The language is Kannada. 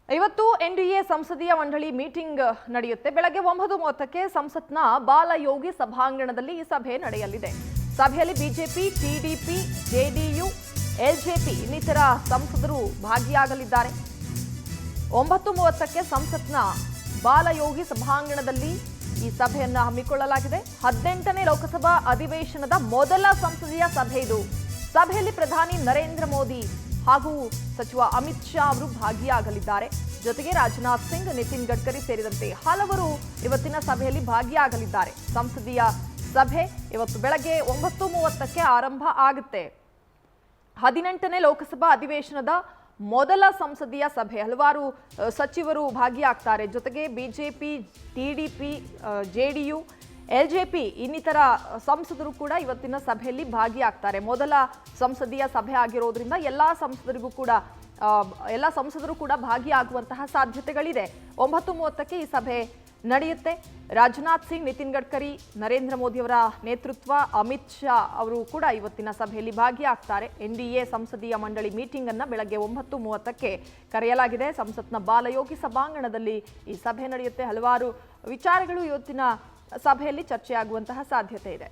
ಇವತ್ತು ಎನ್ಡಿಎ ಸಂಸದೀಯ ಮಂಡಳಿ ಮೀಟಿಂಗ್ ನಡೆಯುತ್ತೆ. ಬೆಳಗ್ಗೆ 9:30ಕ್ಕೆ ಸಂಸತ್ನ ಬಾಲಯೋಗಿ ಸಭಾಂಗಣದಲ್ಲಿ ಈ ಸಭೆ ನಡೆಯಲಿದೆ. ಸಭೆಯಲ್ಲಿ ಬಿಜೆಪಿ, ಟಿಡಿಪಿ, ಜೆಡಿಯು, ಎಲ್ಜೆಪಿ ಇನ್ನಿತರ ಸಂಸದರು ಭಾಗಿಯಾಗಲಿದ್ದಾರೆ. 9:30ಕ್ಕೆ ಸಂಸತ್ನ ಬಾಲಯೋಗಿ ಸಭಾಂಗಣದಲ್ಲಿ ಈ ಸಭೆಯನ್ನು ಹಮ್ಮಿಕೊಳ್ಳಲಾಗಿದೆ. 18ನೇ ಲೋಕಸಭಾ ಅಧಿವೇಶನದ ಮೊದಲ ಸಂಸದೀಯ ಸಭೆ ಇದು. ಸಭೆಯಲ್ಲಿ ಪ್ರಧಾನಿ ನರೇಂದ್ರ ಮೋದಿ ಹಾಗೂ ಸಚಿವ ಅಮಿತ್ ಶಾ ಅವರು ಭಾಗಿಯಾಗಲಿದ್ದಾರೆ. ಜೊತೆಗೆ ರಾಜನಾಥ್ ಸಿಂಗ್, ನಿತಿನ್ ಗಡ್ಕರಿ ಸೇರಿದಂತೆ ಹಲವರು ಇವತ್ತಿನ ಸಭೆಯಲ್ಲಿ ಭಾಗಿಯಾಗಲಿದ್ದಾರೆ. ಸಂಸದೀಯ ಸಭೆ ಇವತ್ತು ಬೆಳಗ್ಗೆ 9:30ಕ್ಕೆ ಆರಂಭ ಆಗುತ್ತೆ. 18ನೇ ಲೋಕಸಭಾ ಅಧಿವೇಶನದ ಮೊದಲ ಸಂಸದೀಯ ಸಭೆ. ಹಲವಾರು ಸಚಿವರು ಭಾಗಿಯಾಗ್ತಾರೆ. ಜೊತೆಗೆ ಬಿಜೆಪಿ, ಟಿಡಿಪಿ, ಜೆಡಿಯು, ಎಲ್ಜೆಪಿ ಇನ್ನಿತರ ಸಂಸದರು ಕೂಡ ಇವತ್ತಿನ ಸಭೆಯಲ್ಲಿ ಭಾಗಿಯಾಗ್ತಾರೆ. ಮೊದಲ ಸಂಸದೀಯ ಸಭೆ ಆಗಿರೋದ್ರಿಂದ ಎಲ್ಲ ಸಂಸದರು ಕೂಡ ಭಾಗಿಯಾಗುವಂತಹ ಸಾಧ್ಯತೆಗಳಿದೆ. 9:30ಕ್ಕೆ ಈ ಸಭೆ ನಡೆಯುತ್ತೆ. ರಾಜನಾಥ್ ಸಿಂಗ್, ನಿತಿನ್ ಗಡ್ಕರಿ, ನರೇಂದ್ರ ಮೋದಿ ಅವರ ನೇತೃತ್ವ, ಅಮಿತ್ ಶಾ ಅವರು ಕೂಡ ಇವತ್ತಿನ ಸಭೆಯಲ್ಲಿ ಭಾಗಿಯಾಗ್ತಾರೆ. ಎನ್ಡಿಎ ಸಂಸದೀಯ ಮಂಡಳಿ ಮೀಟಿಂಗ್ ಅನ್ನು ಬೆಳಗ್ಗೆ 9:30ಕ್ಕೆ ಕರೆಯಲಾಗಿದೆ. ಸಂಸತ್ನ ಬಾಲಯೋಗಿ ಸಭಾಂಗಣದಲ್ಲಿ ಈ ಸಭೆ ನಡೆಯುತ್ತೆ. ಹಲವಾರು ವಿಚಾರಗಳು ಇವತ್ತಿನ ಸಭೆಯಲ್ಲಿ ಚರ್ಚೆಯಾಗುವಂತಹ ಸಾಧ್ಯತೆ ಇದೆ.